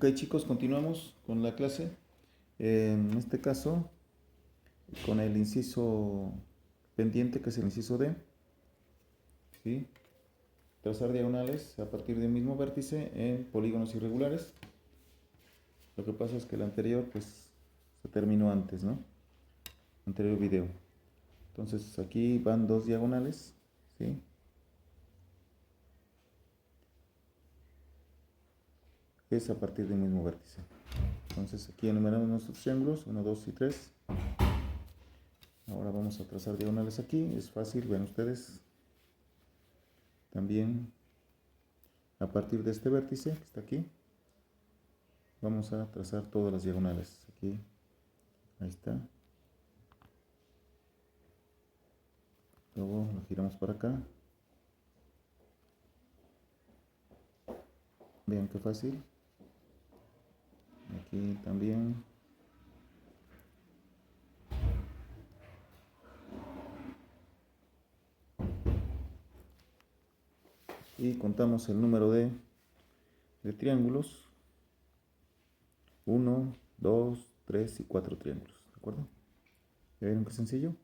Ok, chicos, continuamos con la clase. En este caso, con el inciso pendiente, que es el inciso D, ¿sí? Trazar diagonales a partir del mismo vértice en polígonos irregulares. Lo que pasa es que el anterior, pues, se terminó antes, ¿no? Anterior video. Entonces, aquí van dos diagonales, ¿sí? Es a partir del mismo vértice. Entonces, aquí enumeramos nuestros triángulos, 1, 2 y 3. Ahora vamos a trazar diagonales aquí, es fácil, ven ustedes. También a partir de este vértice que está aquí, vamos a trazar todas las diagonales. Aquí, ahí está. Luego lo giramos para acá. Vean qué fácil. Aquí también. Y contamos el número de triángulos. 1, 2, 3 y 4 triángulos. ¿De acuerdo? ¿Ya vieron qué sencillo?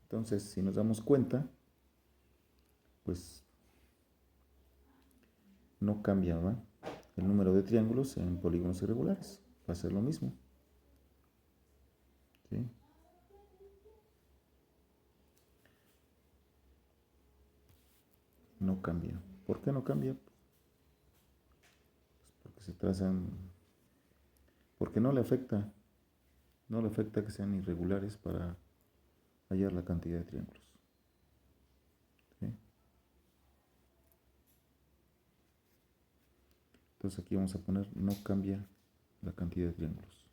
Entonces, si nos damos cuenta, pues no cambia, ¿va? El número de triángulos en polígonos irregulares. Va a ser lo mismo. ¿Sí? No cambia. ¿Por qué no cambia? Pues porque se trazan, porque no le afecta que sean irregulares para hallar la cantidad de triángulos. ¿Sí? Entonces aquí vamos a poner no cambia la cantidad de triángulos.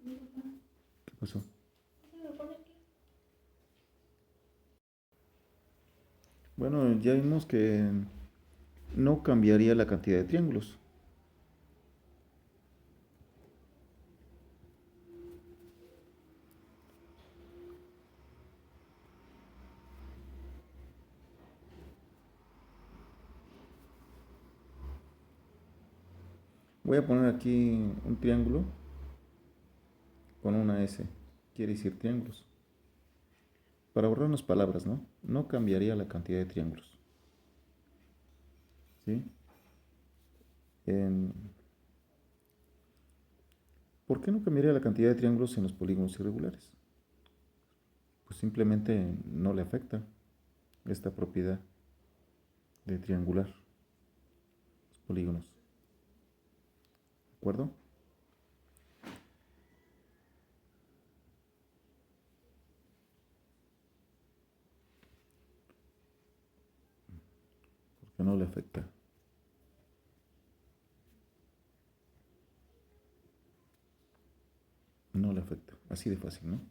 ¿Qué pasó? Bueno, ya vimos que no cambiaría la cantidad de triángulos. Voy a poner aquí un triángulo con una S. Quiere decir triángulos. Para ahorrarnos palabras, ¿no? No cambiaría la cantidad de triángulos. ¿Sí? ¿Por qué no cambiaría la cantidad de triángulos en los polígonos irregulares? Pues simplemente no le afecta esta propiedad de triangular los polígonos. ¿De acuerdo? Porque no le afecta. No le afecta. Así de fácil, ¿no?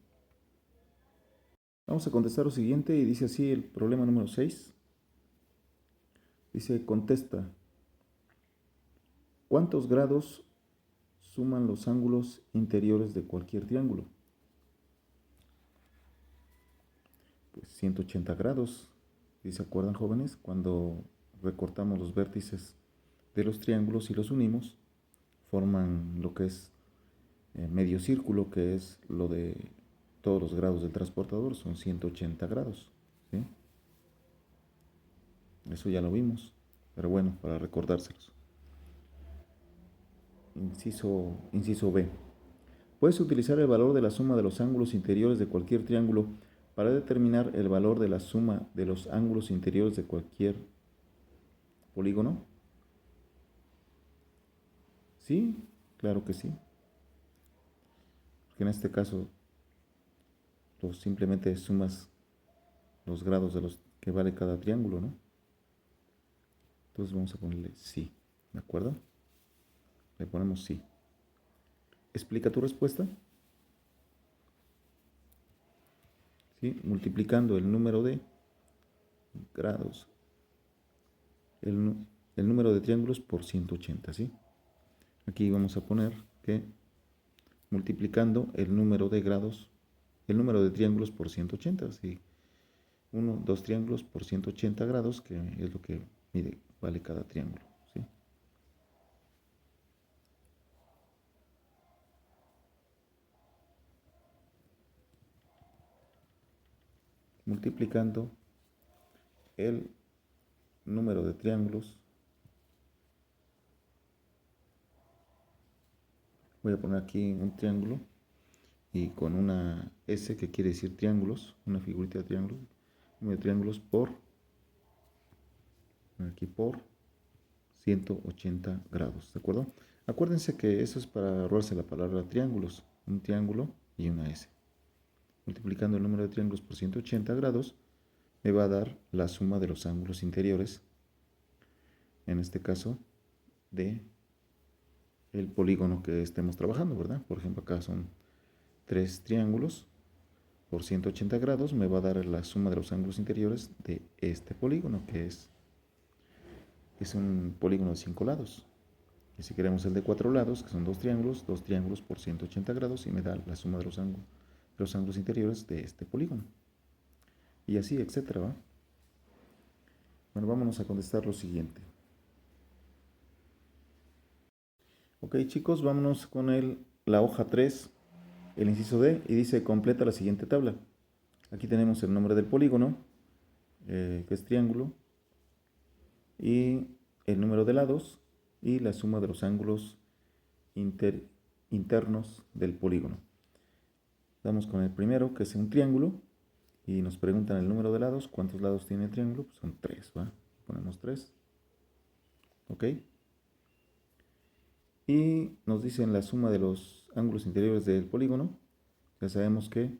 Vamos a contestar lo siguiente y dice así el problema número 6. Dice, contesta, ¿cuántos grados suman los ángulos interiores de cualquier triángulo? Pues 180 grados. ¿Y se acuerdan, jóvenes? Cuando recortamos los vértices de los triángulos y los unimos, forman lo que es medio círculo, que es lo de todos los grados del transportador, son 180 grados. ¿Sí? Eso ya lo vimos, pero bueno, para recordárselos. Inciso B. Puedes utilizar el valor de la suma de los ángulos interiores de cualquier triángulo para determinar el valor de la suma de los ángulos interiores de cualquier polígono. Sí, claro que sí. Porque en este caso, simplemente sumas los grados de los que vale cada triángulo, ¿no? Entonces vamos a ponerle sí, ¿de acuerdo? Le ponemos sí. ¿Explica tu respuesta? ¿Sí? Multiplicando el número de grados, el número de triángulos por 180, ¿sí? Aquí vamos a poner que multiplicando el número de grados, el número de triángulos por 180, ¿sí? 2 triángulos por 180 grados, que es lo que mide vale cada triángulo, ¿sí? Multiplicando el número de triángulos. Voy a poner aquí un triángulo y con una S que quiere decir triángulos, una figurita de triángulo, número de triángulos por, aquí por 180 grados, ¿de acuerdo? Acuérdense que eso es para ahorrarse la palabra triángulos, un triángulo y una S. Multiplicando el número de triángulos por 180 grados, me va a dar la suma de los ángulos interiores, en este caso, de el polígono que estemos trabajando, ¿verdad? Por ejemplo, acá son 3 triángulos por 180 grados, me va a dar la suma de los ángulos interiores de este polígono, que es un polígono de 5 lados. Y si queremos el de 4 lados, que son 2 triángulos por 180 grados, y me da la suma de los ángulos interiores de este polígono. Y así, etcétera, ¿va? Bueno, vámonos a contestar lo siguiente. Ok, chicos, vámonos con la hoja 3, el inciso D, y dice: completa la siguiente tabla. Aquí tenemos el nombre del polígono, que es triángulo, y el número de lados, y la suma de los ángulos internos del polígono. Vamos con el primero, que es un triángulo, y nos preguntan el número de lados. ¿Cuántos lados tiene el triángulo? Pues son 3, ¿va? Ponemos 3. Ok. Y nos dicen la suma de los ángulos interiores del polígono. Ya sabemos que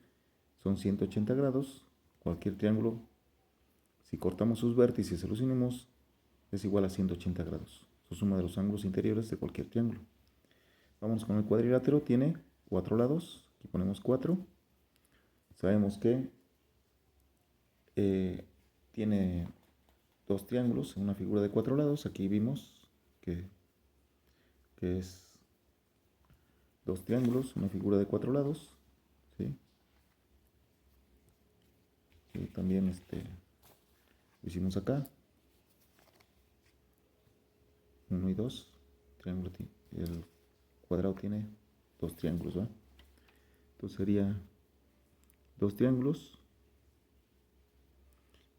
son 180 grados. Cualquier triángulo, si cortamos sus vértices y los unimos, es igual a 180 grados. Su suma de los ángulos interiores de cualquier triángulo. Vamos con el cuadrilátero. Tiene 4 lados. Aquí ponemos 4. Sabemos que tiene 2 triángulos, una figura de 4 lados. Aquí vimos que es 2 triángulos, una figura de 4 lados, ¿sí? Y también lo hicimos acá, 1 y 2, el cuadrado tiene 2 triángulos, ¿va? Entonces sería 2 triángulos,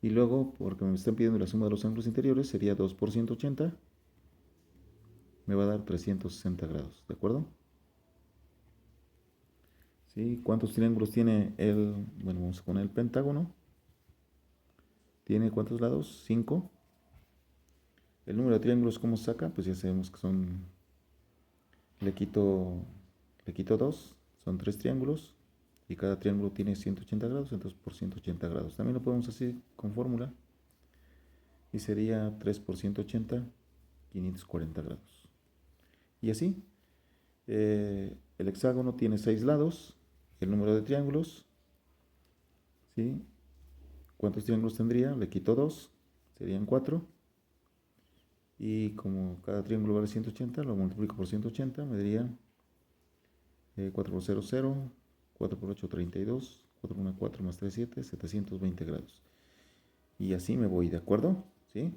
y luego, porque me están pidiendo la suma de los ángulos interiores, sería 2 por 180, me va a dar 360 grados, ¿de acuerdo? ¿Sí? ¿Cuántos triángulos tiene bueno, vamos a poner el pentágono? ¿Tiene cuántos lados? 5. El número de triángulos, ¿cómo se saca? Pues ya sabemos que son, le quito 2, son 3 triángulos, y cada triángulo tiene 180 grados, entonces por 180 grados. También lo podemos hacer con fórmula, y sería 3 por 180, 540 grados. Y así, el hexágono tiene 6 lados, el número de triángulos, ¿sí? ¿Cuántos triángulos tendría? Le quito 2, serían 4. Y como cada triángulo vale 180, lo multiplico por 180, me daría 4 por 0, 0, 4 por 8, 32, 4 por 1, 4 más 3, 7, 720 grados. Y así me voy, ¿de acuerdo? ¿Sí?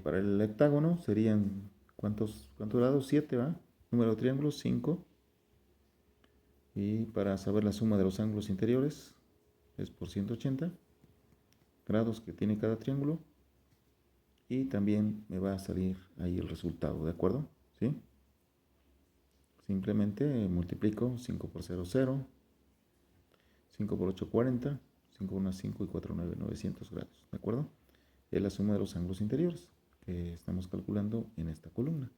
Para el hectágono serían, ¿cuántos lados? 7, ¿va? Número de triángulos, 5. Y para saber la suma de los ángulos interiores, es por 180 grados que tiene cada triángulo. Y también me va a salir ahí el resultado, ¿de acuerdo? ¿Sí? Simplemente multiplico 5 por 0, 0, 5 por 8, 40, 5 por 1, 5 y 4, 9, 900 grados, ¿de acuerdo? Es la suma de los ángulos interiores que estamos calculando en esta columna.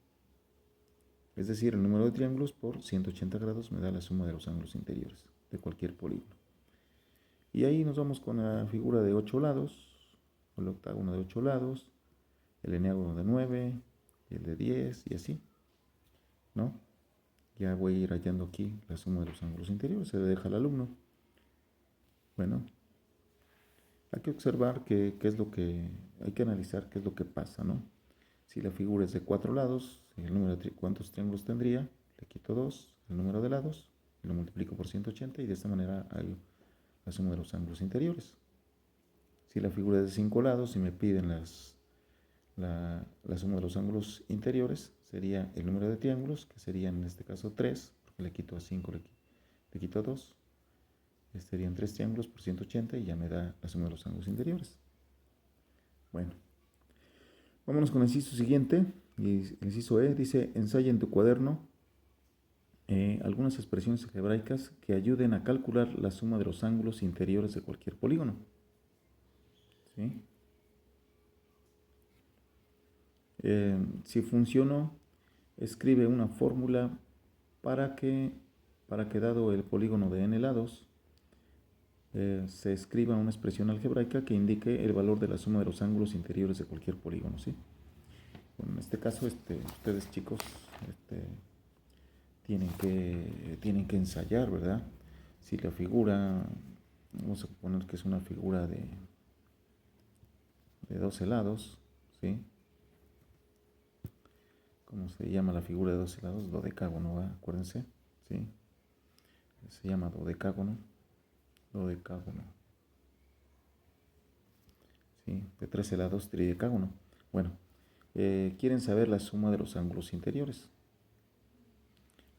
Es decir, el número de triángulos por 180 grados me da la suma de los ángulos interiores de cualquier polígono. Y ahí nos vamos con la figura de 8 lados, el octágono de 8 lados, el eneágono de 9, el de 10 y así, ¿no? Ya voy a ir hallando aquí la suma de los ángulos interiores, se le deja al alumno. Bueno, hay que observar qué es lo que, hay que analizar qué es lo que pasa, ¿no? Si la figura es de 4 lados, el número de cuántos triángulos tendría, le quito 2, el número de lados, y lo multiplico por 180 y de esta manera hay la suma de los ángulos interiores. Si la figura es de 5 lados y me piden la suma de los ángulos interiores sería el número de triángulos, que serían en este caso 3, porque le quito a 5, le quito 2. Serían 3 triángulos por 180 y ya me da la suma de los ángulos interiores. Bueno, vámonos con el inciso siguiente. Y el inciso E dice: ensaya en tu cuaderno algunas expresiones algebraicas que ayuden a calcular la suma de los ángulos interiores de cualquier polígono. ¿Sí? Si funcionó, escribe una fórmula para que dado el polígono de n lados, se escriba una expresión algebraica que indique el valor de la suma de los ángulos interiores de cualquier polígono. ¿Sí? Bueno, en este caso, ustedes chicos tienen que ensayar, ¿verdad? Si la figura, vamos a suponer que es una figura de 12 lados, ¿sí? ¿Cómo se llama la figura de 12 lados? Dodecágono, ¿verdad? Acuérdense, ¿sí? Se llama dodecágono, ¿sí? De 13 lados, tridecágono. Bueno, quieren saber la suma de los ángulos interiores.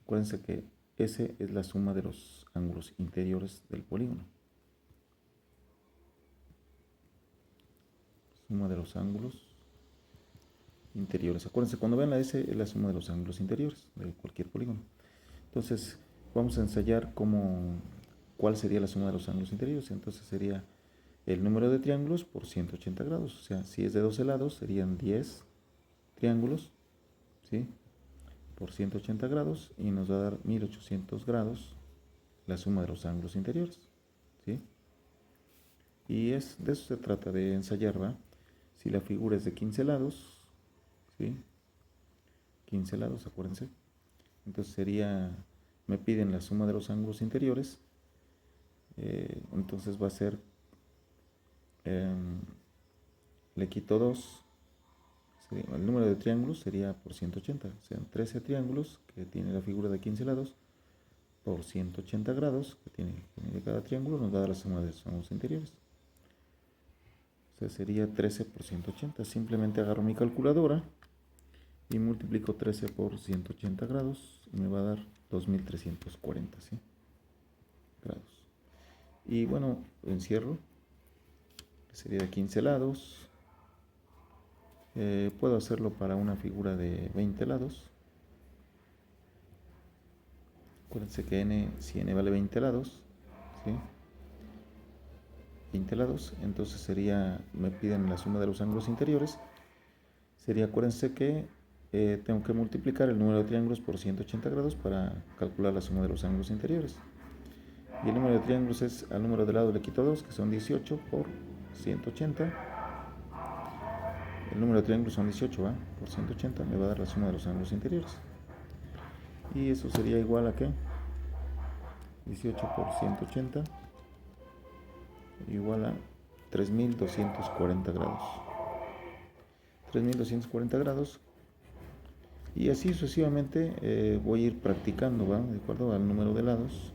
Acuérdense que S es la suma de los ángulos interiores del polígono. Suma de los ángulos interiores. Acuérdense, cuando vean la S es la suma de los ángulos interiores de cualquier polígono. Entonces, vamos a ensayar cuál sería la suma de los ángulos interiores. Entonces sería el número de triángulos por 180 grados. O sea, si es de 12 lados, serían 10 triángulos, ¿sí? Por 180 grados y nos va a dar 1800 grados la suma de los ángulos interiores, ¿sí? Y de eso se trata, de ensayar, ¿va? Si la figura es de 15 lados, ¿sí? 15 lados, acuérdense. Entonces me piden la suma de los ángulos interiores. Entonces va a ser, le quito 2. El número de triángulos sería por 180. O sea, 13 triángulos que tiene la figura de 15 lados por 180 grados que tiene cada triángulo nos va a dar la suma de los ángulos interiores. O sea, sería 13 por 180. Simplemente agarro mi calculadora y multiplico 13 por 180 grados y me va a dar 2340, ¿sí? Grados. Y bueno, encierro, que sería de 15 lados. Puedo hacerlo para una figura de 20 lados. Acuérdense que si n vale 20 lados, ¿sí? 20 lados, entonces me piden la suma de los ángulos interiores. Acuérdense que tengo que multiplicar el número de triángulos por 180 grados para calcular la suma de los ángulos interiores. Y el número de triángulos es, al número de lado le quito 2, que son 18 por 180. El número de triángulos son 18, ¿va? Por 180 me va a dar la suma de los ángulos interiores. Y eso sería igual a ¿qué? 18 por 180 igual a 3240 grados. 3240 grados. Y así sucesivamente voy a ir practicando, ¿va? De acuerdo al número de lados.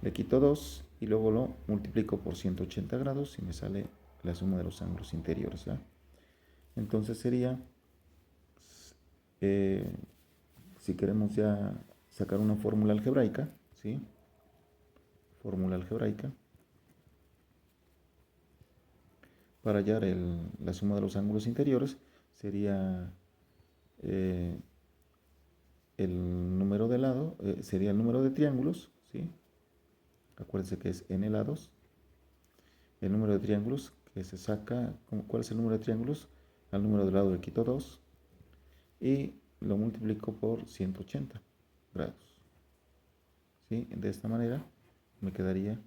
Le quito 2 y luego lo multiplico por 180 grados y me sale la suma de los ángulos interiores, ¿va? Entonces sería, si queremos ya sacar una fórmula algebraica, ¿sí? Fórmula algebraica para hallar la suma de los ángulos interiores sería el número de lado, sería el número de triángulos, ¿sí? Acuérdense que es n lados. El número de triángulos que se saca, ¿cuál es el número de triángulos? Al número de lado le quito 2 y lo multiplico por 180 grados, ¿sí? De esta manera me quedaría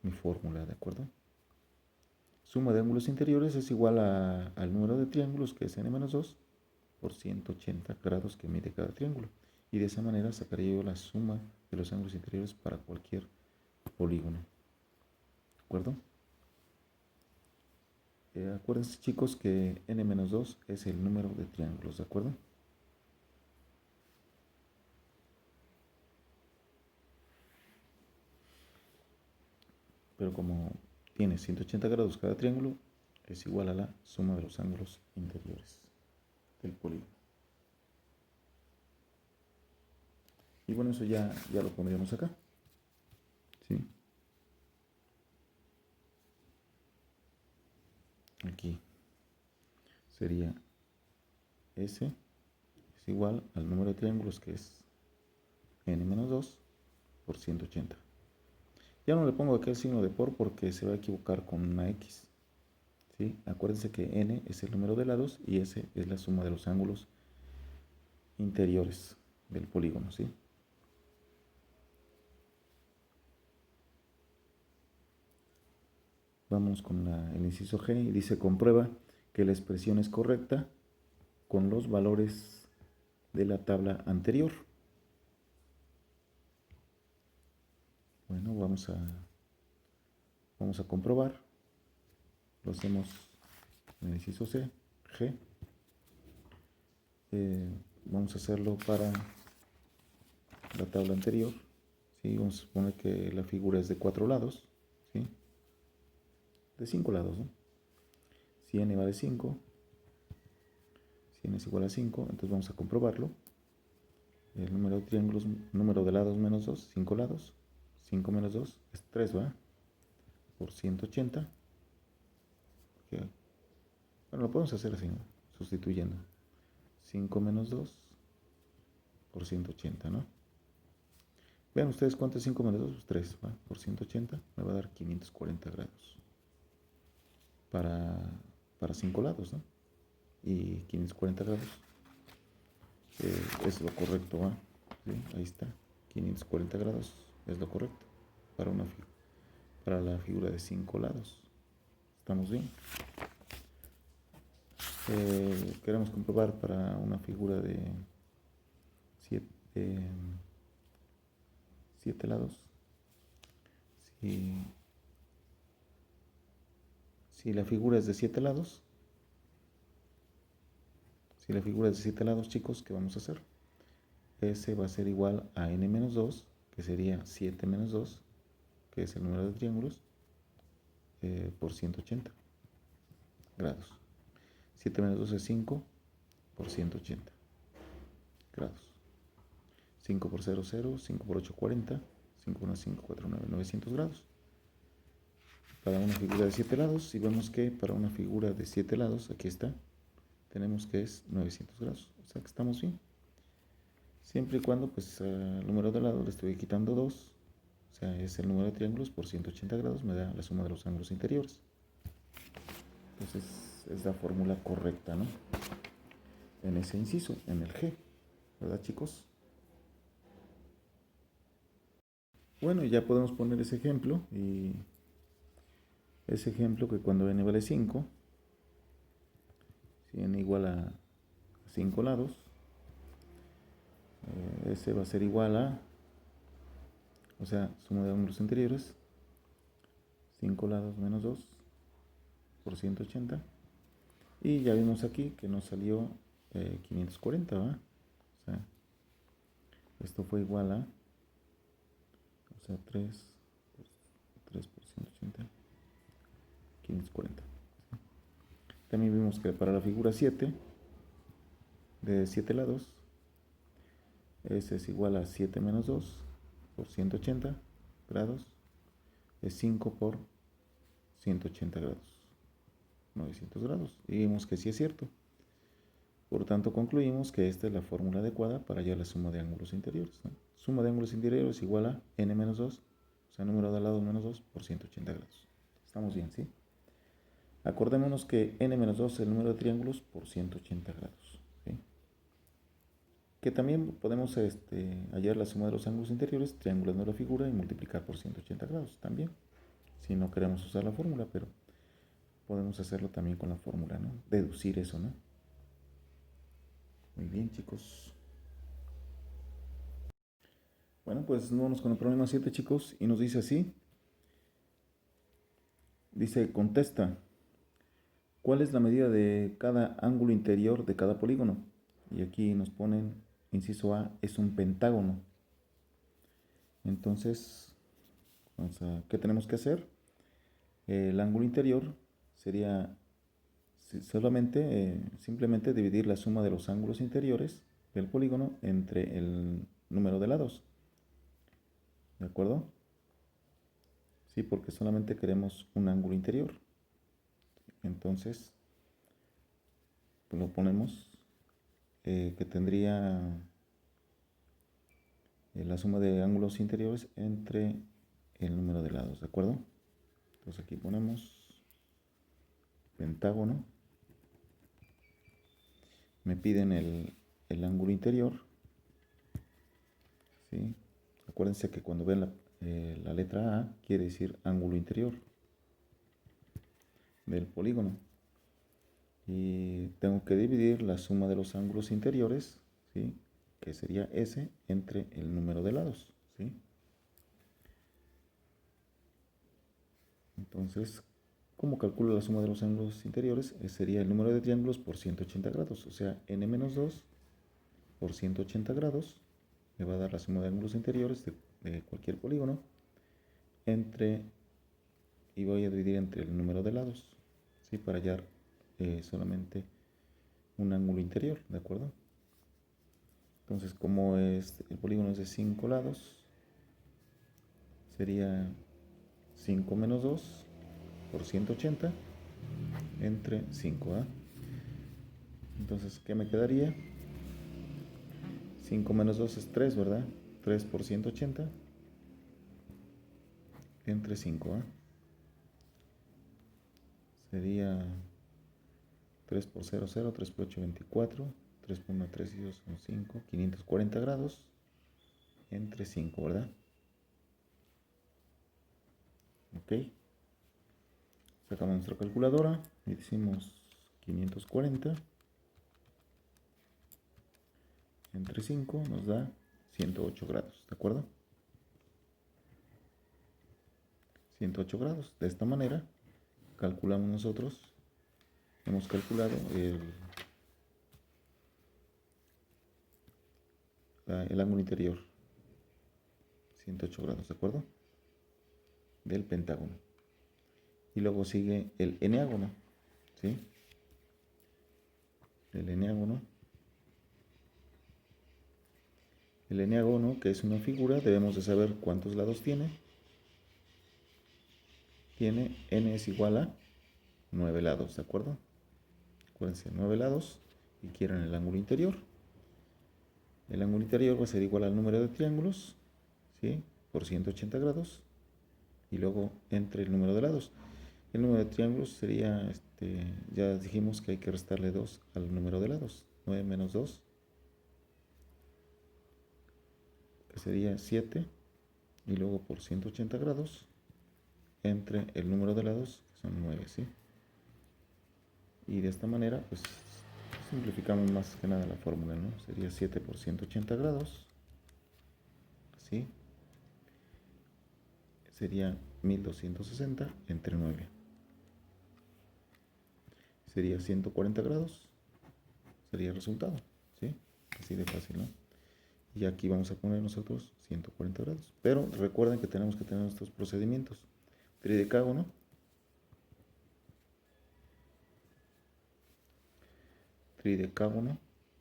mi fórmula, ¿de acuerdo? Suma de ángulos interiores es igual al número de triángulos, que es n-2, por 180 grados que mide cada triángulo. Y de esa manera sacaría yo la suma de los ángulos interiores para cualquier polígono. ¿De acuerdo? Acuérdense, chicos, que n-2 es el número de triángulos, ¿de acuerdo? Pero como tiene 180 grados cada triángulo, es igual a la suma de los ángulos interiores del polígono. Y bueno, eso ya lo pondríamos acá. ¿Sí? Aquí sería S es igual al número de triángulos, que es n-2 por 180. Ya no le pongo aquí el signo de por porque se va a equivocar con una X. ¿Sí? Acuérdense que n es el número de lados y S es la suma de los ángulos interiores del polígono. ¿Sí? Vamos con el inciso G y dice: comprueba que la expresión es correcta con los valores de la tabla anterior. Bueno, vamos a comprobar. Lo hacemos en el inciso G. Vamos a hacerlo para la tabla anterior. ¿Sí? Vamos a suponer que la figura es de 4 lados. ¿Sí? De 5 lados, ¿no? Si n vale 5, si n es igual a 5, entonces vamos a comprobarlo. El número de triángulos, número de lados menos 2, 5 lados. 5 menos 2 es 3, ¿va? Por 180. Bueno, lo podemos hacer así, ¿no? Sustituyendo. 5 menos 2 por 180, ¿no? Vean ustedes cuánto es 5 menos 2, pues 3, ¿va? Por 180 me va a dar 540 grados. Para 5 lados, ¿no? Y 540 grados es lo correcto, ¿va? ¿Sí? Ahí está. 540 grados es lo correcto para la figura de 5 lados. ¿Estamos bien? Queremos comprobar para una figura de 7 lados. Si la figura es de 7 lados, chicos, ¿qué vamos a hacer? S va a ser igual a n-2, que sería 7 menos 2, que es el número de triángulos, por 180 grados. 7 menos 2 es 5 por 180 grados. 5 por 0, 0, 5 por 8, 40, 5 por 1, 5, 4, 9, 900 grados. Para una figura de 7 lados, y vemos que para una figura de 7 lados, aquí está, tenemos que es 900 grados, o sea que estamos bien. Siempre y cuando pues al número de lado le estoy quitando 2, o sea es el número de triángulos por 180 grados, me da la suma de los ángulos interiores. Entonces es la fórmula correcta, ¿no? En ese inciso, en el G, ¿verdad, chicos? Bueno, ya podemos poner ese ejemplo, y ese ejemplo que cuando n vale 5, si n igual a 5 lados, ese va a ser igual a, o sea, suma de ángulos interiores, 5 lados menos 2 por 180, y ya vimos aquí que nos salió 540, ¿va? O sea, esto fue igual a, o sea, 3 por 180, 540. También vimos que para la figura 7, de 7 lados, S es igual a 7 menos 2 por 180 grados, es 5 por 180 grados, 900 grados. Y vimos que sí es cierto. Por tanto, concluimos que esta es la fórmula adecuada para hallar la suma de ángulos interiores, ¿no? Suma de ángulos interiores igual a n menos 2, o sea, número de lados menos 2 por 180 grados. Estamos bien, ¿sí? Acordémonos que n menos 2 es el número de triángulos por 180 grados. ¿Sí? Que también podemos hallar la suma de los ángulos interiores triangulando la figura y multiplicar por 180 grados también, si no queremos usar la fórmula, pero podemos hacerlo también con la fórmula, ¿no? Deducir eso, ¿no? Muy bien, chicos. Bueno, pues vamos con el problema 7, chicos, y nos dice así. Dice: contesta, ¿cuál es la medida de cada ángulo interior de cada polígono? Y aquí nos ponen, inciso A, es un pentágono. Entonces, ¿qué tenemos que hacer? El ángulo interior sería solamente, simplemente dividir la suma de los ángulos interiores del polígono entre el número de lados. ¿De acuerdo? Sí, porque solamente queremos un ángulo interior. Entonces, pues lo ponemos que tendría la suma de ángulos interiores entre el número de lados. ¿De acuerdo? Entonces aquí ponemos pentágono. Me piden el ángulo interior. ¿Sí? Acuérdense que cuando ven la letra A quiere decir ángulo interior del polígono. Y tengo que dividir la suma de los ángulos interiores, ¿sí? Que sería S, entre el número de lados. ¿Sí? Entonces, ¿cómo calculo la suma de los ángulos interiores? Sería el número de triángulos por 180 grados. O sea, n-2 por 180 grados me va a dar la suma de ángulos interiores de cualquier polígono y voy a dividir entre el número de lados, ¿sí? Para hallar solamente un ángulo interior, ¿de acuerdo? Entonces, como el polígono es de 5 lados, sería 5 menos 2 por 180 entre 5. Entonces, ¿qué me quedaría? 5 menos 2 es 3, ¿verdad? 3 por 180 entre 5. Sería 3 por 0, 0, 3 por 8, 24, 3 por 1, 3 y 2 son 5, 540 grados entre 5, ¿verdad? Ok. Sacamos nuestra calculadora y decimos 540 entre 5 nos da 108 grados, ¿de acuerdo? 108 grados. De esta manera calculamos nosotros, hemos calculado el ángulo interior, 108 grados, ¿de acuerdo? Del pentágono. Y luego sigue el eneágono, ¿sí? El eneágono. El eneágono, que es una figura, debemos de saber cuántos lados tiene. Tiene n es igual a 9 lados, ¿de acuerdo? Acuérdense, 9 lados y quieren el ángulo interior. El ángulo interior va a ser igual al número de triángulos, ¿sí? Por 180 grados y luego entre el número de lados. El número de triángulos sería, ya dijimos que hay que restarle 2 al número de lados. 9 menos 2, que sería 7, y luego por 180 grados entre el número de lados, que son 9, ¿sí? Y de esta manera, pues simplificamos más que nada la fórmula, ¿no? Sería 7 por 180 grados, ¿sí? Sería 1260 entre 9. Sería 140 grados, sería el resultado, ¿sí? Así de fácil, ¿no? Y aquí vamos a poner nosotros 140 grados. Pero recuerden que tenemos que tener nuestros procedimientos. Tridecágono. Tridecágono,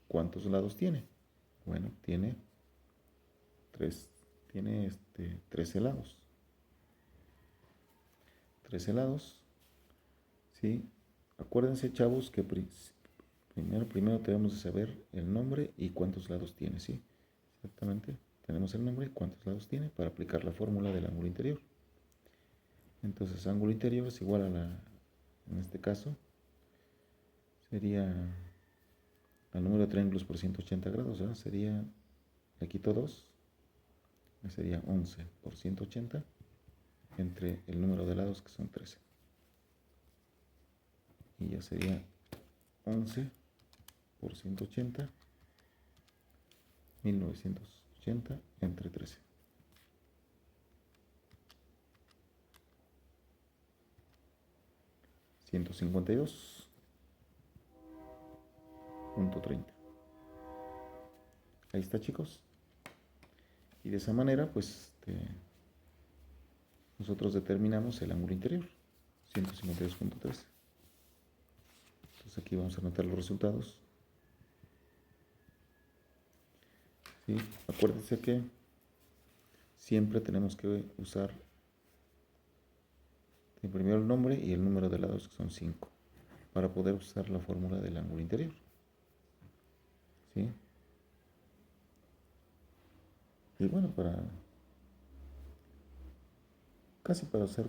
¿cuántos lados tiene? Bueno, tiene 13 lados. 13 lados, ¿sí? Acuérdense, chavos, que primero debemos de saber el nombre y cuántos lados tiene, ¿sí? Exactamente, tenemos el nombre y cuántos lados tiene para aplicar la fórmula del ángulo interior. Entonces, ángulo interior es igual en este caso, sería al número de triángulos por 180 grados, ¿verdad? Sería, le quito 2, sería 11 por 180 entre el número de lados, que son 13. Y ya sería 11 por 180, 1980 entre 13. .30. Ahí está, chicos. Y de esa manera, pues, nosotros determinamos el ángulo interior, 152.13. Entonces aquí vamos a anotar los resultados. ¿Sí? Acuérdense que siempre tenemos que usar primero el nombre y el número de lados, que son 5, para poder usar la fórmula del ángulo interior. ¿Sí? Y bueno, casi para hacer